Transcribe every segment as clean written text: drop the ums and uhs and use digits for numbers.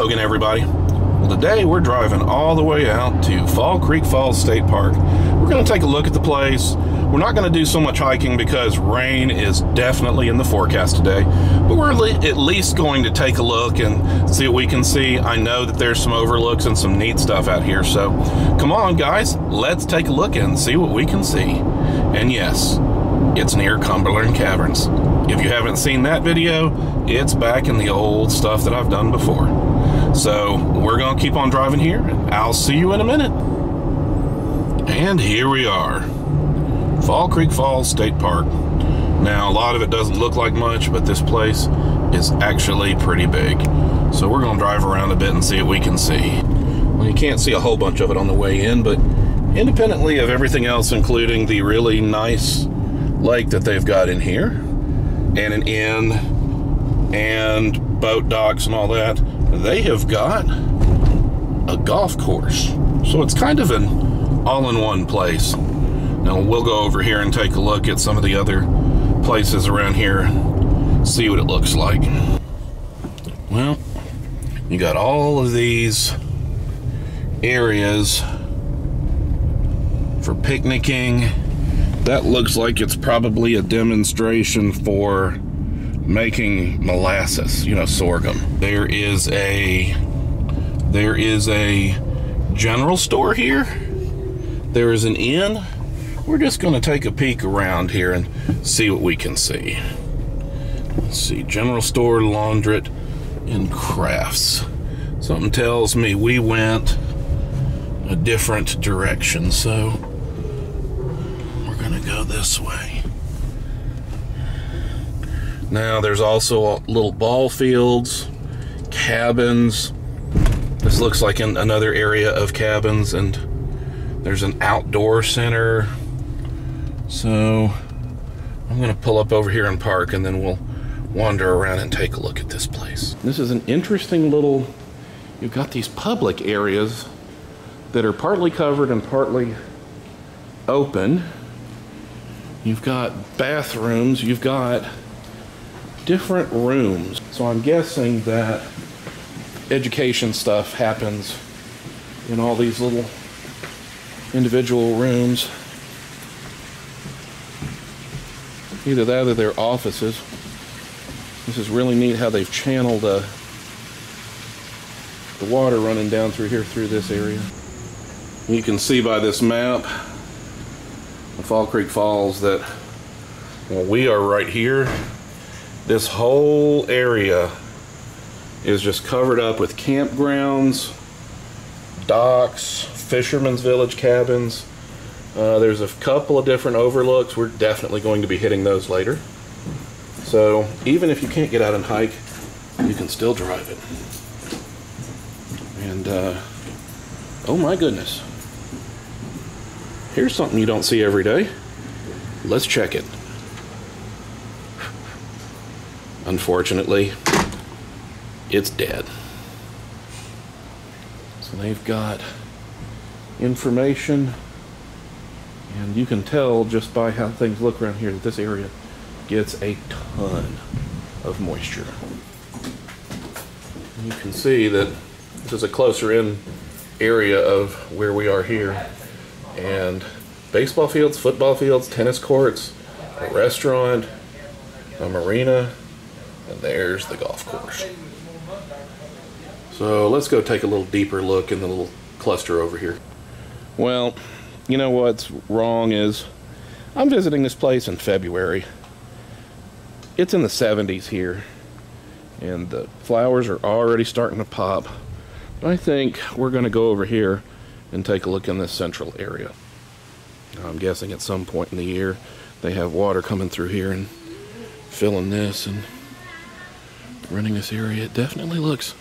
Logan, everybody. Well, today we're driving all the way out to Fall Creek Falls State Park. We're going to take a look at the place. We're not going to do so much hiking because rain is definitely in the forecast today, but we're at least going to take a look and see what we can see. I know that there's some overlooks and some neat stuff out here, so come on guys, let's take a look and see what we can see. And yes, it's near Cumberland Caverns. If you haven't seen that video, it's back in the old stuff that I've done before. So we're gonna keep on driving here, and I'll see you in a minute. And here we are, Fall Creek Falls State Park. Now, a lot of it doesn't look like much, but this place is actually pretty big. So we're gonna drive around a bit and see what we can see. Well, you can't see a whole bunch of it on the way in, but independently of everything else, including the really nice lake that they've got in here, and an inn, and boat docks and all that, they have got a golf course. So it's kind of an all-in-one place. Now we'll go over here and take a look at some of the other places around here and see what it looks like. Well, you got all of these areas for picnicking. That looks like it's probably a demonstration for making molasses, you know, sorghum. There is a general store here. There is an inn. We're just going to take a peek around here and see what we can see. Let's see, general store, laundrette, and crafts. Something tells me we went a different direction, so we're going to go this way. Now there's also little ball fields, cabins. This looks like another area of cabins, and there's an outdoor center. So I'm gonna pull up over here and park, and then we'll wander around and take a look at this place. This is an interesting little, you've got these public areas that are partly covered and partly open. You've got bathrooms, you've got different rooms. So I'm guessing that education stuff happens in all these little individual rooms. Either that or they're offices. This is really neat how they've channeled the water running down through here, through this area. You can see by this map of Fall Creek Falls that, well, we are right here. This whole area is just covered up with campgrounds, docks, fishermen's village cabins. There's a couple of different overlooks. We're definitely going to be hitting those later. So even if you can't get out and hike, you can still drive it. And oh my goodness, here's something you don't see every day. Let's check it. Unfortunately, it's dead. So they've got information, and you can tell just by how things look around here that this area gets a ton of moisture. And you can see that this is a closer in area of where we are here, and baseball fields, football fields, tennis courts, a restaurant, a marina, and there's the golf course. So let's go take a little deeper look in the little cluster over here. Well, you know what's wrong is I'm visiting this place in February. It's in the 70s here, and the flowers are already starting to pop. But I think we're going to go over here and take a look in this central area. Now, I'm guessing at some point in the year they have water coming through here and filling this and running this area. It definitely looks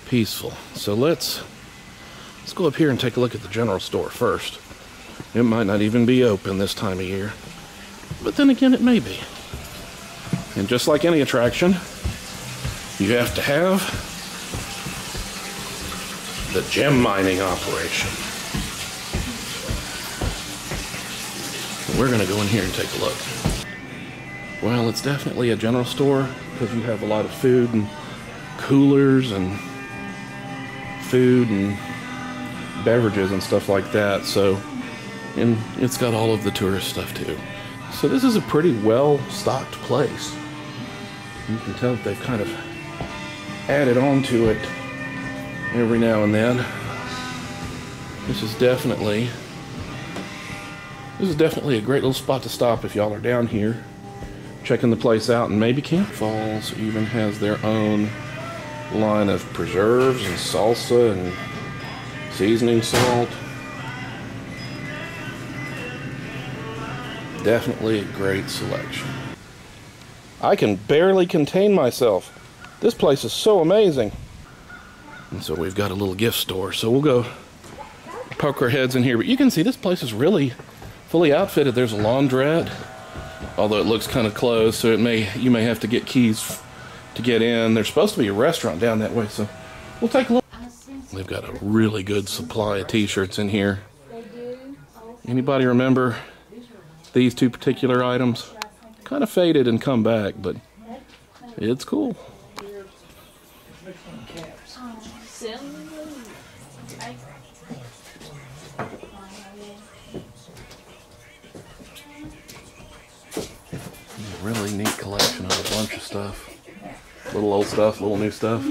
peaceful. So let's go up here and take a look at the general store first. It might not even be open this time of year, but then again it may be. And just like any attraction, you have to have the gem mining operation. We're gonna go in here and take a look. Well, it's definitely a general store because you have a lot of food and coolers and food and beverages and stuff like that. So, and it's got all of the tourist stuff too. So this is a pretty well-stocked place. You can tell that they've kind of added on to it every now and then. This is definitely a great little spot to stop if y'all are down here checking the place out. And maybe Camp Falls even has their own line of preserves and salsa and seasoning salt. Definitely a great selection. I can barely contain myself. This place is so amazing. And so we've got a little gift store, so we'll go poke our heads in here. But you can see this place is really fully outfitted. There's a laundrette, although it looks kind of closed, so you may have to get keys to get in. There's supposed to be a restaurant down that way, so we'll take a look. They've got a really good supply of t-shirts in here. Anybody remember these two particular items? Kind of faded and come back, but it's cool. Really neat collection of a bunch of stuff. Little old stuff, little new stuff.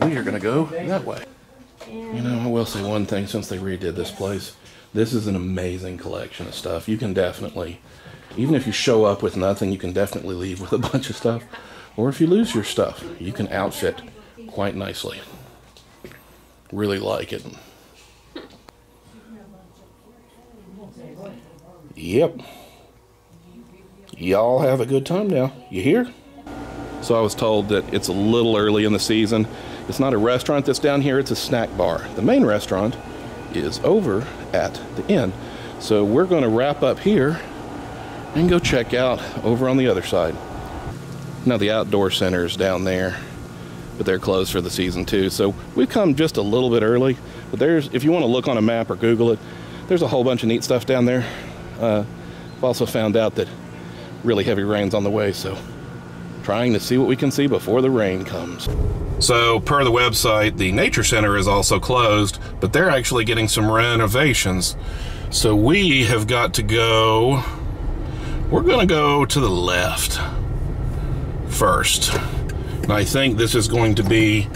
We are gonna go that way. You know, I will say one thing since they redid this place. This is an amazing collection of stuff. You can definitely, even if you show up with nothing, you can definitely leave with a bunch of stuff. Or if you lose your stuff, you can outfit quite nicely. Really like it. Yep. Y'all have a good time now. You hear? So I was told that it's a little early in the season. It's not a restaurant that's down here, it's a snack bar. The main restaurant is over at the inn. So we're going to wrap up here and go check out over on the other side. Now the outdoor center is down there, but they're closed for the season too. So we've come just a little bit early, but if you want to look on a map or Google it, there's a whole bunch of neat stuff down there. I've also found out that really heavy rain's on the way, so trying to see what we can see before the rain comes. So per the website, the nature center is also closed, but they're actually getting some renovations. So we have got to go, we're gonna go to the left first. And I think this is going to be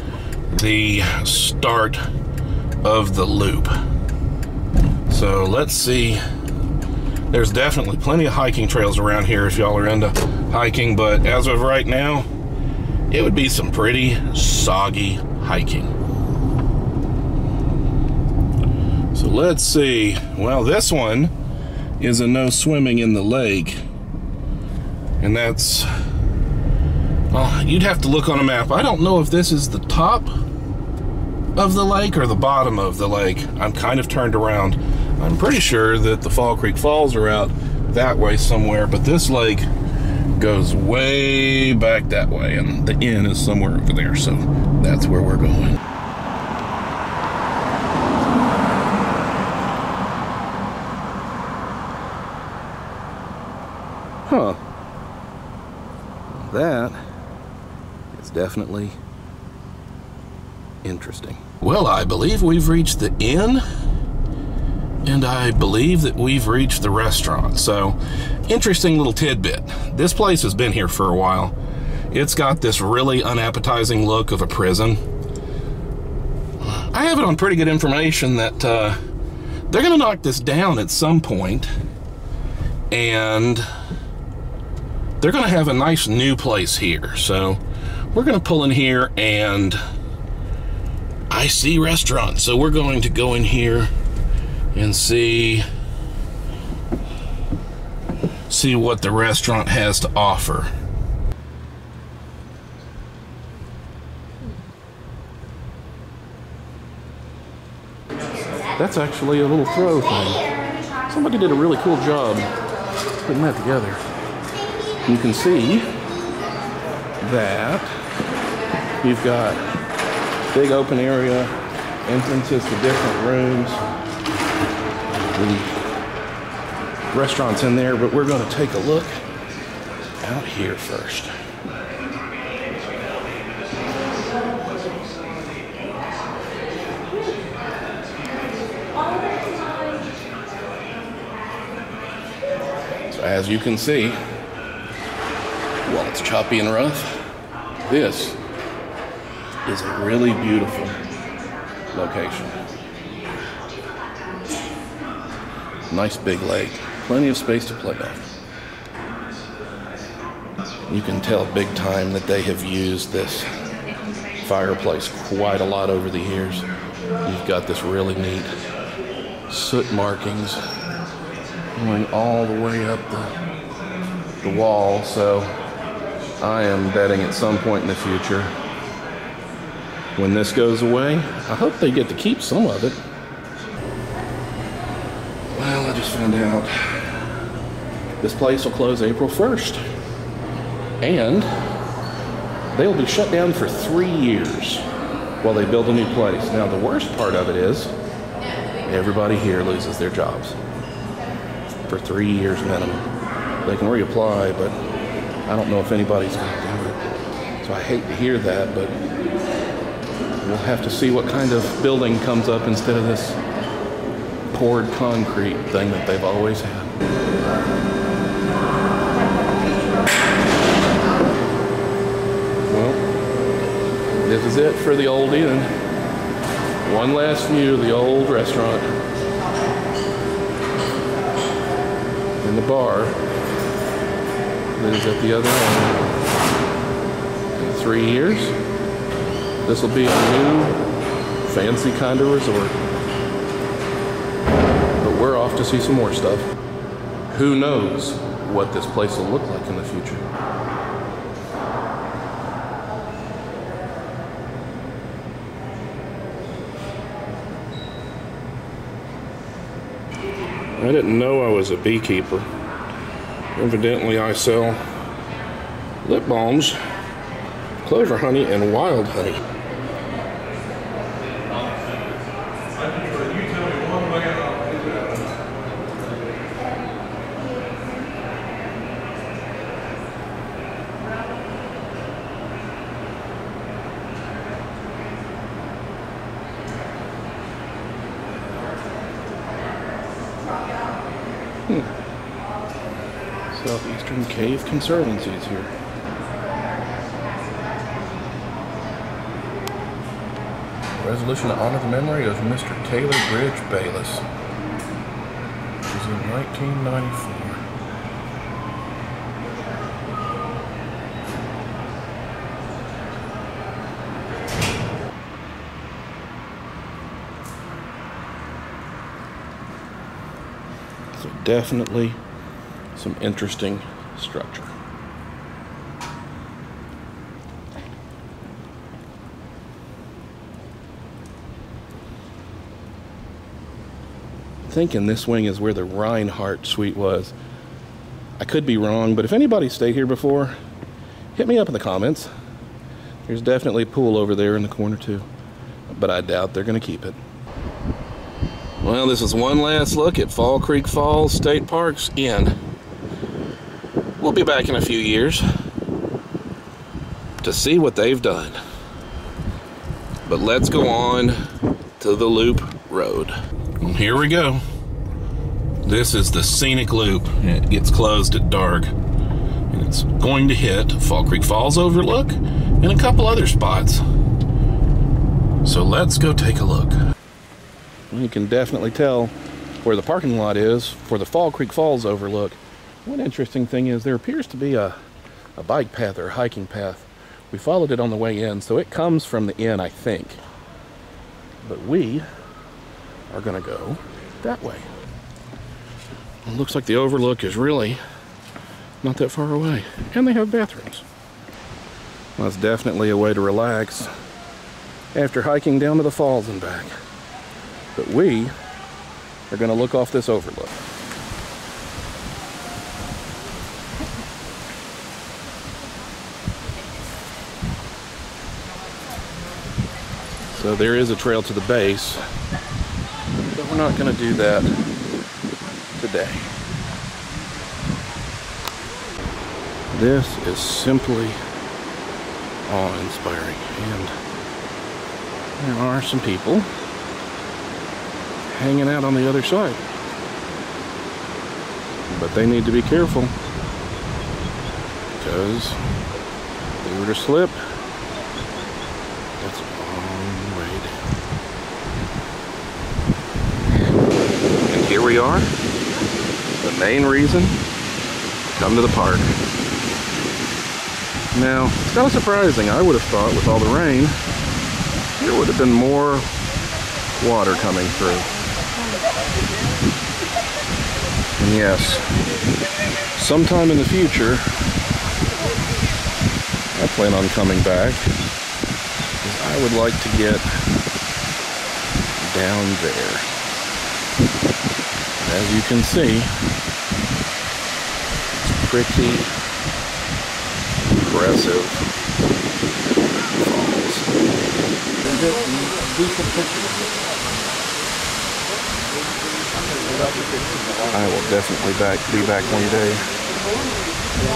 the start of the loop. So let's see. There's definitely plenty of hiking trails around here if y'all are into hiking, but as of right now, it would be some pretty soggy hiking. So let's see. Well, this one is a no swimming in the lake. And that's, well, you'd have to look on a map. I don't know if this is the top of the lake or the bottom of the lake. I'm kind of turned around. I'm pretty sure that the Fall Creek Falls are out that way somewhere, but this lake goes way back that way, and the inn is somewhere over there, so that's where we're going. Huh. That is definitely interesting. Well, I believe we've reached the inn. And I believe that we've reached the restaurant. So, interesting little tidbit. This place has been here for a while. It's got this really unappetizing look of a prison. I have it on pretty good information that they're gonna knock this down at some point, and they're gonna have a nice new place here. So, we're gonna pull in here, and I see restaurant. So we're going to go in here and see what the restaurant has to offer. That's actually a little throw thing. Somebody did a really cool job putting that together. You can see that you've got big open area, entrances to different rooms. The restaurant's in there, but we're going to take a look out here first. So as you can see, while it's choppy and rough, this is a really beautiful location. Nice big lake, plenty of space to play on. You can tell big time that they have used this fireplace quite a lot over the years. You've got this really neat soot markings going all the way up the wall, so I am betting at some point in the future, when this goes away, I hope they get to keep some of it. Well, I just found out this place will close April 1st, and they'll be shut down for 3 years while they build a new place. Now, the worst part of it is everybody here loses their jobs for 3 years minimum. They can reapply, but I don't know if anybody's going to do it. So I hate to hear that, but we'll have to see what kind of building comes up instead of this poured concrete thing that they've always had. Well, this is it for the old inn. One last view of the old restaurant and the bar that is at the other end. In 3 years, this will be a new, fancy kind of resort. But we're off to see some more stuff. Who knows what this place will look like in the future. I didn't know I was a beekeeper. Evidently, I sell lip balms, clover honey, and wild honey. Southeastern Cave Conservancy is here. Resolution to honor the memory of Mr. Taylor Bridge Bayless. It was in 1994. So definitely some interesting structure. I'm thinking this wing is where the Reinhardt suite was. I could be wrong, but if anybody's stayed here before, hit me up in the comments. There's definitely a pool over there in the corner too, but I doubt they're going to keep it. Well, this is one last look at Fall Creek Falls State Park's Inn. We'll be back in a few years to see what they've done. But let's go on to the Loop Road. Here we go. This is the Scenic Loop. It gets closed at dark. And it's going to hit Fall Creek Falls Overlook and a couple other spots. So let's go take a look. You can definitely tell where the parking lot is for the Fall Creek Falls Overlook. One interesting thing is there appears to be a bike path or a hiking path. We followed it on the way in, so it comes from the inn, I think. But we are going to go that way. It looks like the overlook is really not that far away. And they have bathrooms. Well, it's definitely a way to relax after hiking down to the falls and back. But we are going to look off this overlook. So there is a trail to the base, but we're not going to do that today. This is simply awe-inspiring, and there are some people hanging out on the other side. But they need to be careful, because if they were to slip, that's a long way down. And here we are, the main reason to come to the park. Now, it's kind of surprising. I would have thought with all the rain, there would have been more water coming through. And yes, sometime in the future, I plan on coming back, because I would like to get down there. As you can see, it's pretty impressive I will definitely be back one day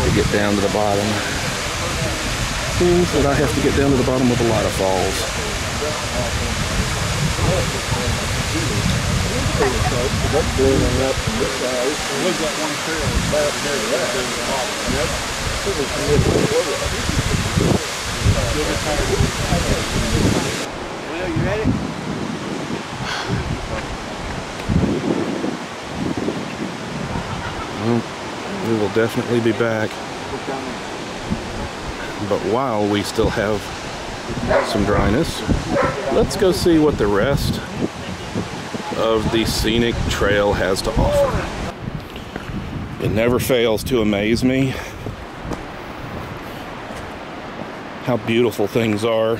to get down to the bottom. Seems that I have to get down to the bottom of a lot of falls. Will, you ready? Well, we will definitely be back. But while we still have some dryness, let's go see what the rest of the Scenic Trail has to offer. It never fails to amaze me how beautiful things are.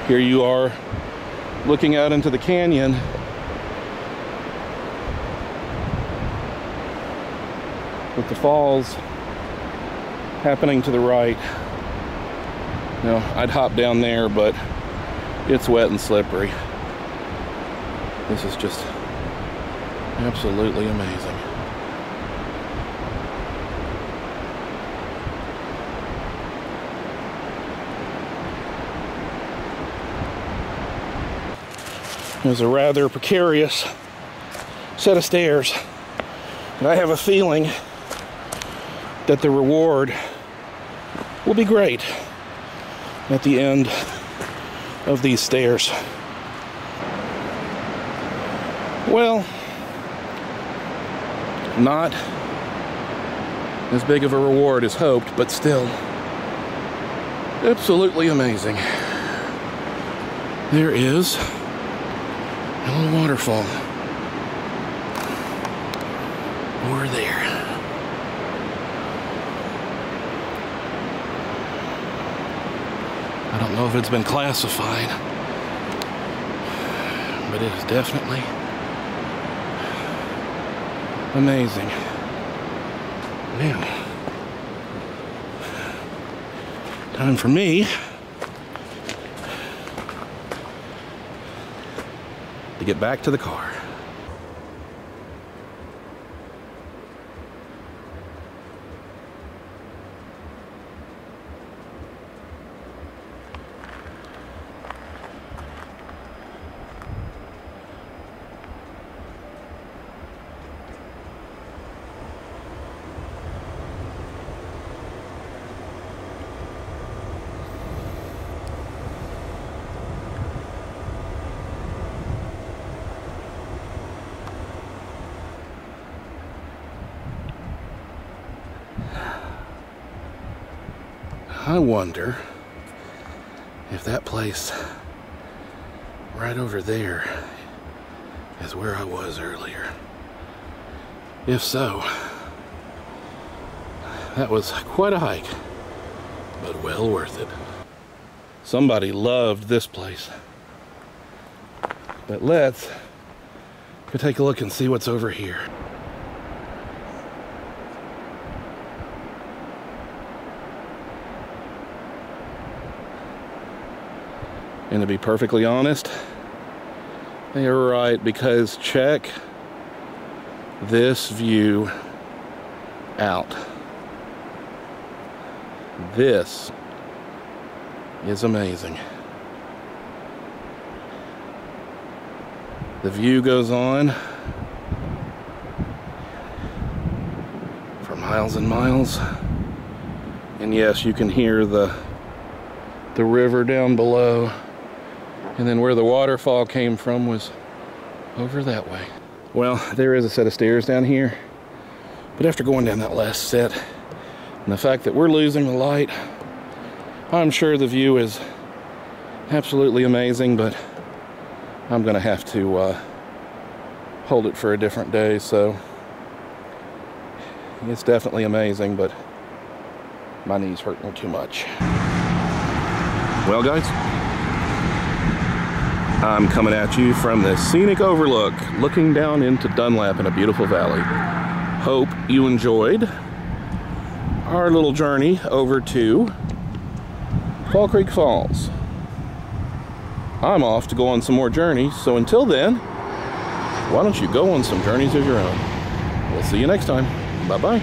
Here you are looking out into the canyon, with the falls happening to the right. Now, I'd hop down there, but it's wet and slippery. This is just absolutely amazing. There's a rather precarious set of stairs, and I have a feeling that the reward will be great at the end of these stairs. Well, not as big of a reward as hoped, but still absolutely amazing. There is a little waterfall over there. I don't know if it's been classified, but it is definitely amazing. Now, time for me to get back to the car. I wonder if that place right over there is where I was earlier. If so, that was quite a hike, but well worth it. Somebody loved this place. But let's go take a look and see what's over here. And to be perfectly honest, they are right, because check this view out. This is amazing. The view goes on for miles and miles. And yes, you can hear the river down below. And then where the waterfall came from was over that way. Well, there is a set of stairs down here. But after going down that last set, and the fact that we're losing the light, I'm sure the view is absolutely amazing, but I'm gonna have to hold it for a different day. So it's definitely amazing, but my knees hurt me too much. Well, guys, I'm coming at you from the Scenic overlook, looking down into Dunlap in a beautiful valley. Hope you enjoyed our little journey over to Fall Creek Falls. I'm off to go on some more journeys, so until then, why don't you go on some journeys of your own? We'll see you next time. Bye-bye.